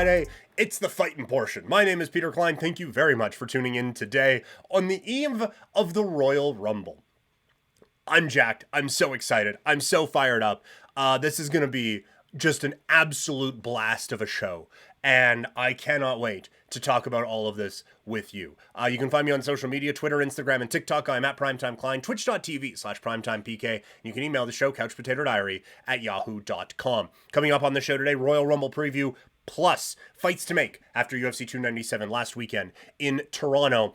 Friday. It's the fighting portion. My name is Peter Klein. Thank you very much for tuning in today on the eve of the Royal Rumble. I'm jacked. I'm so excited. I'm so fired up. This is going to be just an absolute blast of a show. And I cannot wait to talk about all of this with you. You can find me on social media, Twitter, Instagram, and TikTok. I'm at Primetime Klein, twitch.tv/PrimetimePK. You can email the show, couchpotatodiary@yahoo.com. Coming up on the show today, Royal Rumble preview, plus fights to make after UFC 297 last weekend in Toronto.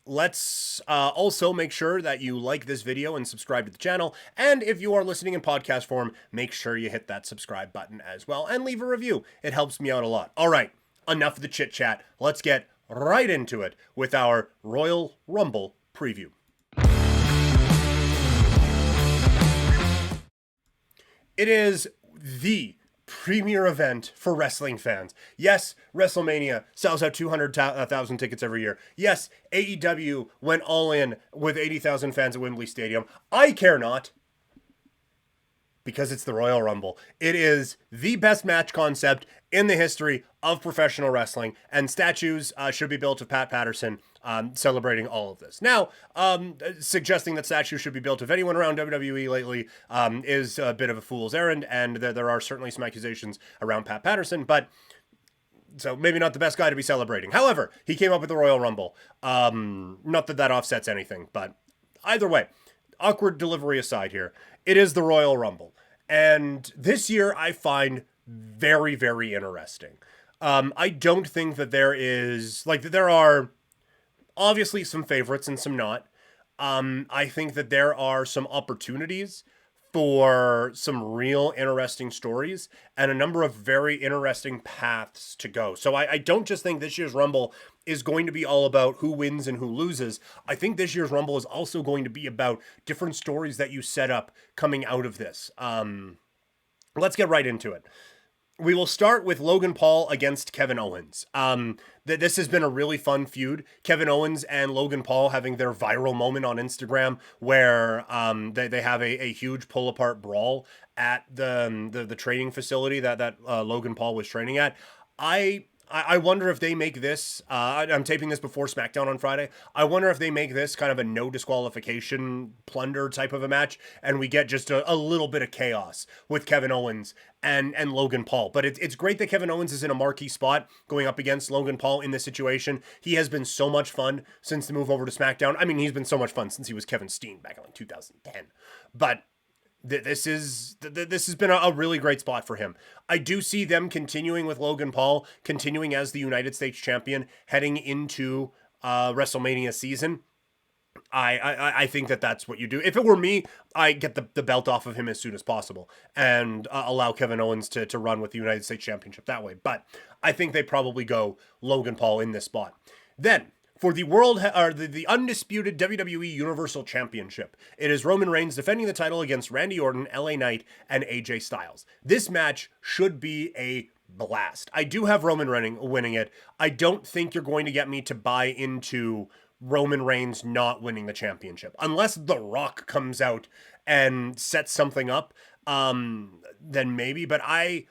Let's also make sure that you like this video and subscribe to the channel. And if you are listening in podcast form, make sure you hit that subscribe button as well and leave a review. It helps me out a lot. All right, enough of the chit chat. Let's get right into it with our Royal Rumble preview. It is the premier event for wrestling fans. Yes, WrestleMania sells out 200,000 tickets every year. Yes, AEW went all in with 80,000 fans at Wembley Stadium. I care not, because it's the Royal Rumble. It is the best match concept in the history of professional wrestling, and statues should be built of Pat Patterson celebrating all of this. Now, suggesting that statues should be built of anyone around WWE lately is a bit of a fool's errand, and there are certainly some accusations around Pat Patterson, but so maybe not the best guy to be celebrating. However, he came up with the Royal Rumble. Not that that offsets anything, but either way, awkward delivery aside here, it is the Royal Rumble. And this year I find very, very interesting. I don't think that there are obviously some favorites and some not. I think that there are some opportunities for some real interesting stories and a number of very interesting paths to go. So I don't just think this year's Rumble is going to be all about who wins and who loses. I think this year's Rumble is also going to be about different stories that you set up coming out of this. Let's get right into it. We will start with Logan Paul against Kevin Owens. This has been a really fun feud. Kevin Owens and Logan Paul having their viral moment on Instagram where they have a huge pull-apart brawl at the training facility that Logan Paul was training at. I wonder if they make this, I'm taping this before SmackDown on Friday, I wonder if they make this kind of a no disqualification plunder type of a match, and we get just a little bit of chaos with Kevin Owens and Logan Paul. But it's great that Kevin Owens is in a marquee spot going up against Logan Paul in this situation. He has been so much fun since the move over to SmackDown. I mean, he's been so much fun since he was Kevin Steen back in like 2010. But this has been a really great spot for him. I do see them continuing with Logan Paul, continuing as the United States champion, heading into WrestleMania season. I think that's what you do. If it were me, I get the belt off of him as soon as possible and allow Kevin Owens to run with the United States Championship that way. But I think they probably go Logan Paul in this spot. Then, for the undisputed WWE Universal Championship, it is Roman Reigns defending the title against Randy Orton, LA Knight, and AJ Styles. This match should be a blast. I do have Roman winning it. I don't think you're going to get me to buy into Roman Reigns not winning the championship. Unless The Rock comes out and sets something up, then maybe. But I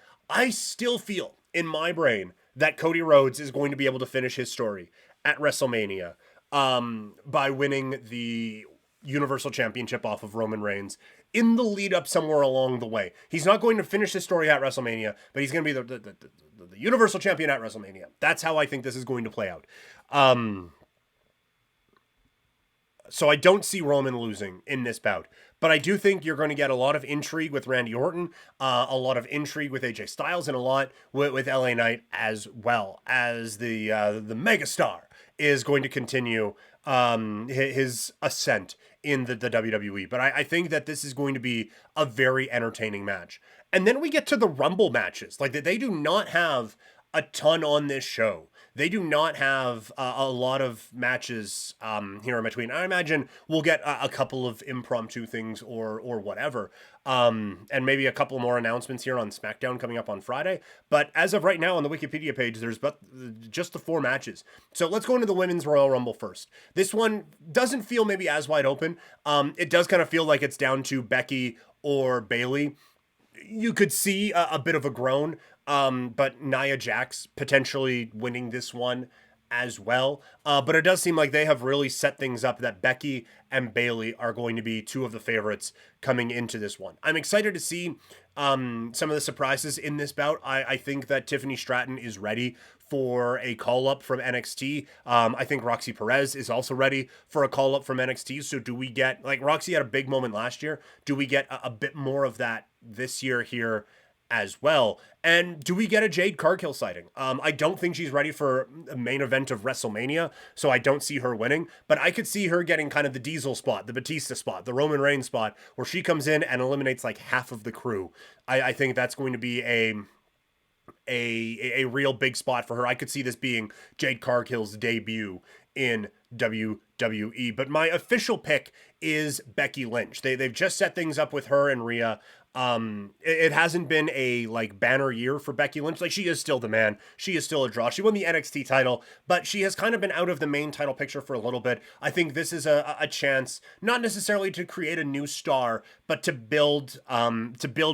still feel in my brain that Cody Rhodes is going to be able to finish his story at WrestleMania by winning the Universal Championship off of Roman Reigns in the lead up somewhere along the way. He's not going to finish his story at WrestleMania, but he's going to be the Universal Champion at WrestleMania. That's how I think this is going to play out. So I don't see Roman losing in this bout. But I do think you're going to get a lot of intrigue with Randy Orton, a lot of intrigue with AJ Styles, and a lot with LA Knight as well, as the megastar is going to continue his ascent in the WWE. But I think that this is going to be a very entertaining match. And then we get to the Rumble matches. Like, they do not have a ton on this show. They do not have a lot of matches here in between. I imagine we'll get a couple of impromptu things or whatever, and maybe a couple more announcements here on SmackDown coming up on Friday. But as of right now on the Wikipedia page, there's just the 4 matches. So let's go into the Women's Royal Rumble first. This one doesn't feel maybe as wide open. It does kind of feel like it's down to Becky or Bayley. you could see a bit of a groan, but Nia Jax potentially winning this one as well. But it does seem like they have really set things up that Becky and Bayley are going to be two of the favorites coming into this one. I'm excited to see some of the surprises in this bout. I think that Tiffany Stratton is ready for a call up from NXT. I think Roxy Perez is also ready for a call up from NXT. So do we get, like, Roxy had a big moment last year? Do we get a bit more of that this year here as well? And do we get a Jade Cargill sighting? I don't think she's ready for a main event of WrestleMania, so I don't see her winning, but I could see her getting kind of the Diesel spot, the Batista spot, the Roman Reigns spot, where she comes in and eliminates like half of the crew. I think that's going to be a real big spot for her. I could see this being Jade Cargill's debut in WWE. But my official pick is Becky Lynch. They've just set things up with her and Rhea. It hasn't been a like banner year for Becky Lynch. Like, she is still the man. She is still a draw. She won the NXT title, but she has kind of been out of the main title picture for a little bit. I think this is a chance, not necessarily to create a new star, but to build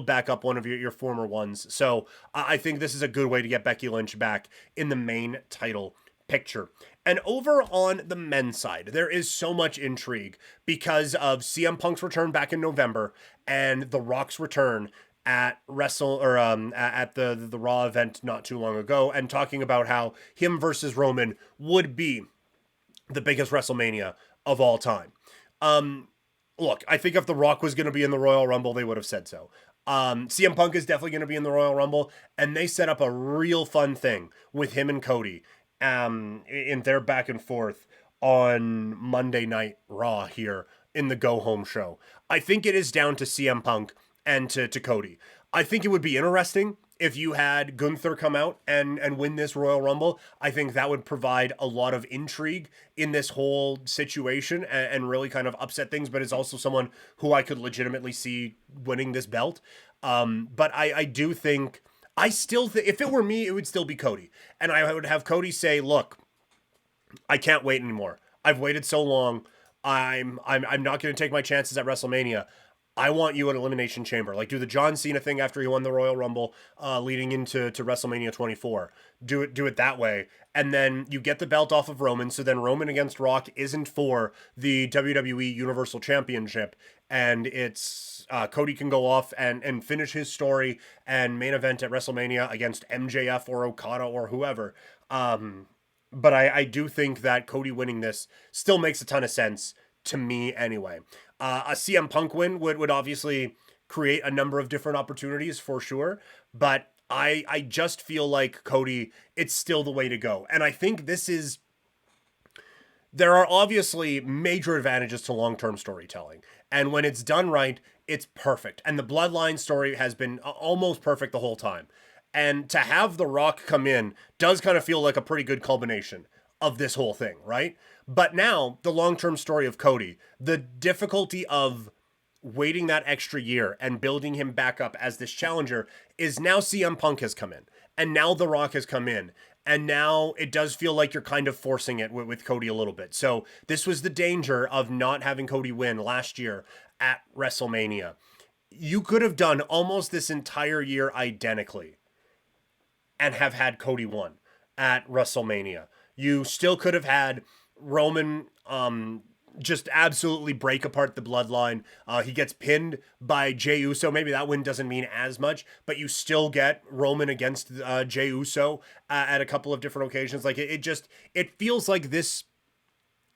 back up one of your former ones. So I think this is a good way to get Becky Lynch back in the main title picture. And over on the men's side, there is so much intrigue because of CM Punk's return back in November and The Rock's return at at the Raw event not too long ago, and talking about how him versus Roman would be the biggest WrestleMania of all time. Look, I think if The Rock was going to be in the Royal Rumble, they would have said so. CM Punk is definitely going to be in the Royal Rumble, and they set up a real fun thing with him and Cody in their back and forth on Monday Night Raw here in the Go Home show. I think it is down to CM Punk and to Cody. I think it would be interesting if you had Gunther come out and win this Royal Rumble. I think that would provide a lot of intrigue in this whole situation and really kind of upset things, but is also someone who I could legitimately see winning this belt. But I do think, if it were me, it would still be Cody. And I would have Cody say, look, I can't wait anymore. I've waited so long. I'm not going to take my chances at WrestleMania. I want you at Elimination Chamber. Like, do the John Cena thing after he won the Royal Rumble, leading into WrestleMania 24. Do it that way. And then you get the belt off of Roman. So then Roman against Rock isn't for the WWE Universal Championship. And it's Cody can go off and finish his story and main event at WrestleMania against MJF or Okada or whoever. But I do think that Cody winning this still makes a ton of sense to me anyway. A CM Punk win would obviously create a number of different opportunities for sure, but I just feel like Cody, it's still the way to go. And I think there are obviously major advantages to long-term storytelling. And when it's done right, it's perfect. And the Bloodline story has been almost perfect the whole time. And to have The Rock come in does kind of feel like a pretty good culmination of this whole thing, right? But now, the long-term story of Cody, the difficulty of waiting that extra year and building him back up as this challenger is now CM Punk has come in. And now The Rock has come in. And now it does feel like you're kind of forcing it with Cody a little bit. So this was the danger of not having Cody win last year at WrestleMania. You could have done almost this entire year identically and have had Cody won at WrestleMania. You still could have had Roman just absolutely break apart the Bloodline. He gets pinned by Jey Uso. Maybe that win doesn't mean as much, but you still get Roman against Jey Uso at a couple of different occasions. Like it feels like this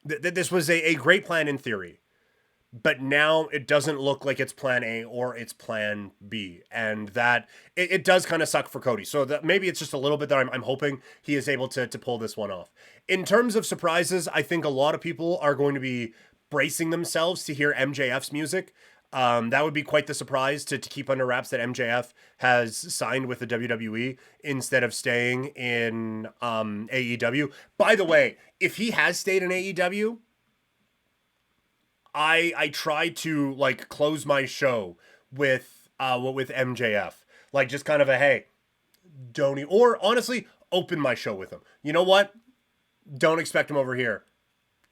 was a great plan in theory, but now it doesn't look like it's plan A or it's plan B. And that it does kind of suck for Cody. So that maybe it's just a little bit that I'm hoping he is able to pull this one off. In terms of surprises, I think a lot of people are going to be bracing themselves to hear MJF's music. That would be quite the surprise to keep under wraps that MJF has signed with the WWE instead of staying in AEW. By the way, if he has stayed in AEW, I try to like close my show with MJF, like just kind of a hey, or honestly open my show with him. You know what? Don't expect him over here.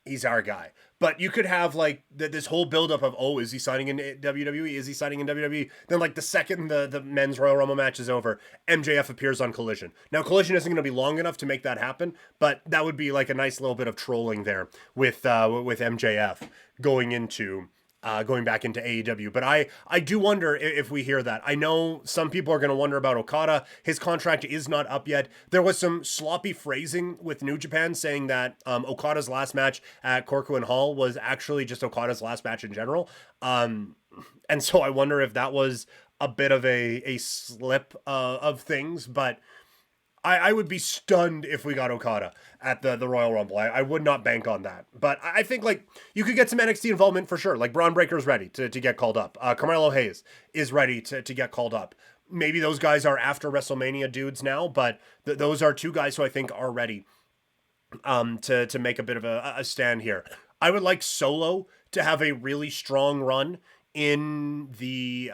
he's our guy. But you could have like this whole buildup of, oh, is he signing in WWE? Is he signing in WWE? Then like the second the men's Royal Rumble match is over, MJF appears on Collision. Now Collision isn't going to be long enough to make that happen, but that would be like a nice little bit of trolling there with MJF going into going back into AEW. But I do wonder if we hear that. I know some people are going to wonder about Okada. His contract is not up yet. There was some sloppy phrasing with New Japan saying that Okada's last match at Korakuen Hall was actually just Okada's last match in general. And so I wonder if that was a bit of a slip of things, but I would be stunned if we got Okada at the Royal Rumble. I would not bank on that. But I think like you could get some NXT involvement for sure. Like Braun Breaker's ready to get called up. Carmelo Hayes is ready to get called up. Maybe those guys are after WrestleMania dudes now, but those are two guys who I think are ready to make a bit of a stand here. I would like Solo to have a really strong run in the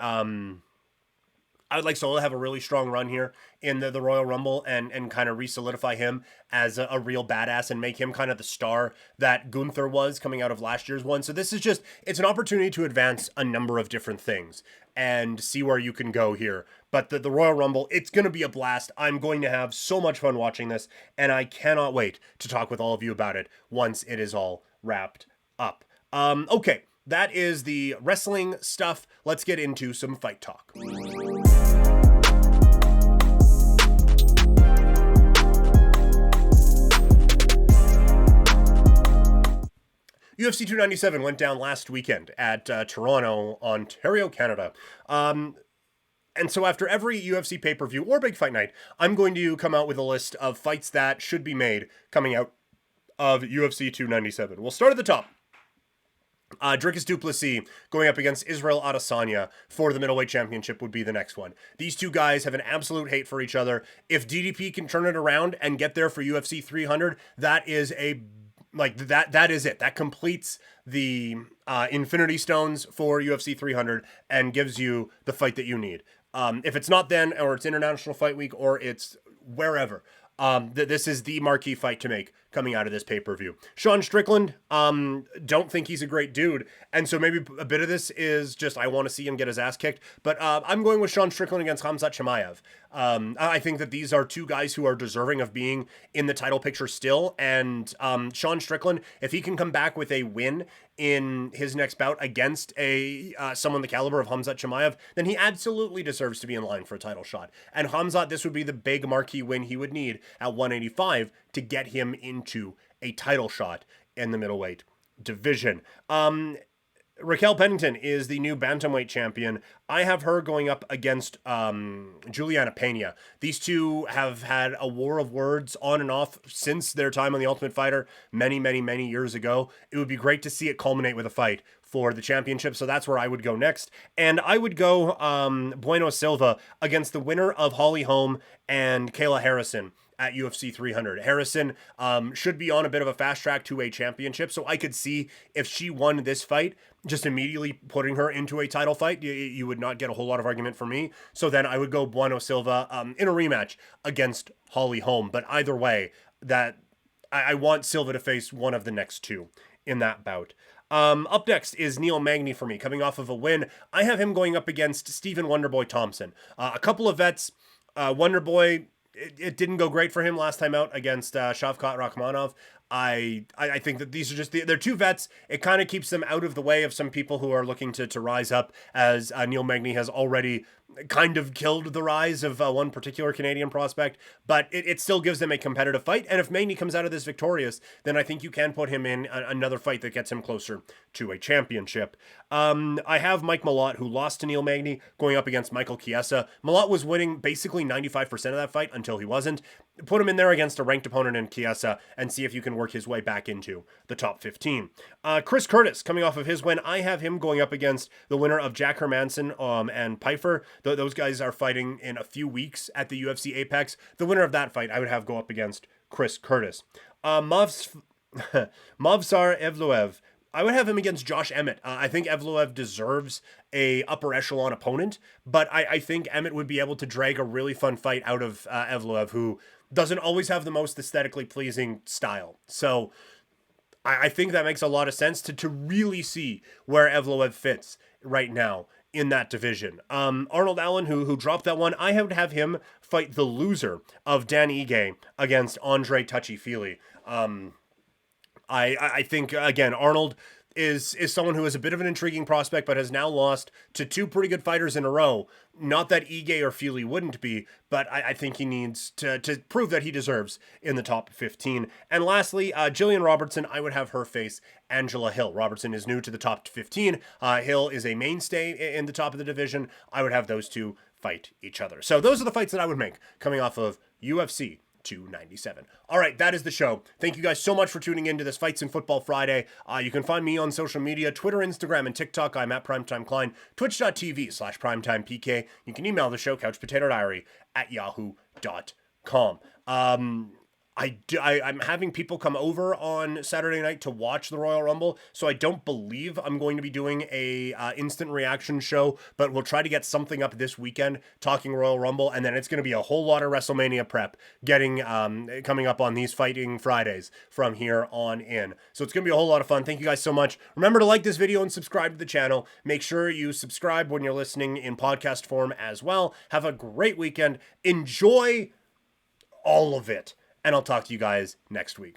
I would like Solo to have a really strong run here in the Royal Rumble and kind of re-solidify him as a real badass and make him kind of the star that Gunther was coming out of last year's one. So this is just, it's an opportunity to advance a number of different things and see where you can go here. But the Royal Rumble, it's going to be a blast. I'm going to have so much fun watching this, and I cannot wait to talk with all of you about it once it is all wrapped up. Okay, that is the wrestling stuff. Let's get into some fight talk. UFC 297 went down last weekend at Toronto, Ontario, Canada. And so after every UFC pay-per-view or big fight night, I'm going to come out with a list of fights that should be made coming out of UFC 297. We'll start at the top. Dricus du Plessis going up against Israel Adesanya for the middleweight championship would be the next one. These two guys have an absolute hate for each other. If DDP can turn it around and get there for UFC 300, that is that is it. That completes the Infinity Stones for UFC 300 and gives you the fight that you need. If it's not then, or it's International Fight Week, or it's wherever, this is the marquee fight to make coming out of this pay-per-view. Sean Strickland, don't think he's a great dude, and so maybe a bit of this is just I want to see him get his ass kicked, but I'm going with Sean Strickland against Khamzat Chimaev. I think that these are two guys who are deserving of being in the title picture still, and Sean Strickland, if he can come back with a win in his next bout against someone the caliber of Khamzat Chimaev, then he absolutely deserves to be in line for a title shot. And Khamzat, this would be the big marquee win he would need at 185 to get him into a title shot in the middleweight division. Raquel Pennington is the new bantamweight champion. I have her going up against Juliana Pena. These two have had a war of words on and off since their time on The Ultimate Fighter many, many, many years ago. It would be great to see it culminate with a fight for the championship, so that's where I would go next. And I would go Bueno Silva against the winner of Holly Holm and Kayla Harrison at UFC 300. Harrison should be on a bit of a fast track to a championship, so I could see if she won this fight, just immediately putting her into a title fight, you would not get a whole lot of argument from me. So then I would go Bueno Silva in a rematch against Holly Holm. But either way, that I want Silva to face one of the next two in that bout. Up next is Neil Magny for me, coming off of a win. I have him going up against Stephen Wonderboy Thompson. A couple of vets. Wonderboy, it didn't go great for him last time out against Shavkat Rakhmonov. I think that these are just they're two vets. It kind of keeps them out of the way of some people who are looking to rise up, as Neil Magny has already kind of killed the rise of one particular Canadian prospect, but it still gives them a competitive fight. And if Magny comes out of this victorious, then I think you can put him in another fight that gets him closer to a championship. I have Mike Malott, who lost to Neil Magny, going up against Michael Chiesa. Malott was winning basically 95% of that fight until he wasn't. Put him in there against a ranked opponent in Chiesa and see if you can work his way back into the top 15. Chris Curtis, coming off of his win, I have him going up against the winner of Jack Hermanson and Pfeiffer. Those guys are fighting in a few weeks at the UFC Apex. The winner of that fight, I would have go up against Chris Curtis. Movsar Evloev, I would have him against Josh Emmett. I think Evloev deserves a upper echelon opponent, but I think Emmett would be able to drag a really fun fight out of Evloev, who doesn't always have the most aesthetically pleasing style. So I think that makes a lot of sense to really see where Evloev fits right now in that division. Arnold Allen, who dropped that one, I would have him fight the loser of Dan Ige against Andre Touchy-Feely. I think, again, Arnold is someone who is a bit of an intriguing prospect, but has now lost to two pretty good fighters in a row. Not that Ige or Feely wouldn't be, but I think he needs to prove that he deserves in the top 15. And lastly, Jillian Robertson, I would have her face Angela Hill. Robertson is new to the top 15. Hill is a mainstay in the top of the division. I would have those two fight each other. So those are the fights that I would make coming off of UFC 297. All right, that is the show. Thank you guys so much for tuning in to this Fights in Football Friday. You can find me on social media, Twitter, Instagram, and TikTok. I'm at Primetime Klein, twitch.tv/primetimepk. You can email the show, couchpotatodiary@yahoo.com. I'm having people come over on Saturday night to watch the Royal Rumble, so I don't believe I'm going to be doing a instant reaction show, but we'll try to get something up this weekend talking Royal Rumble, and then it's going to be a whole lot of WrestleMania prep coming up on these Fighting Fridays from here on in. So it's going to be a whole lot of fun. Thank you guys so much. Remember to like this video and subscribe to the channel. Make sure you subscribe when you're listening in podcast form as well. Have a great weekend. Enjoy all of it. And I'll talk to you guys next week.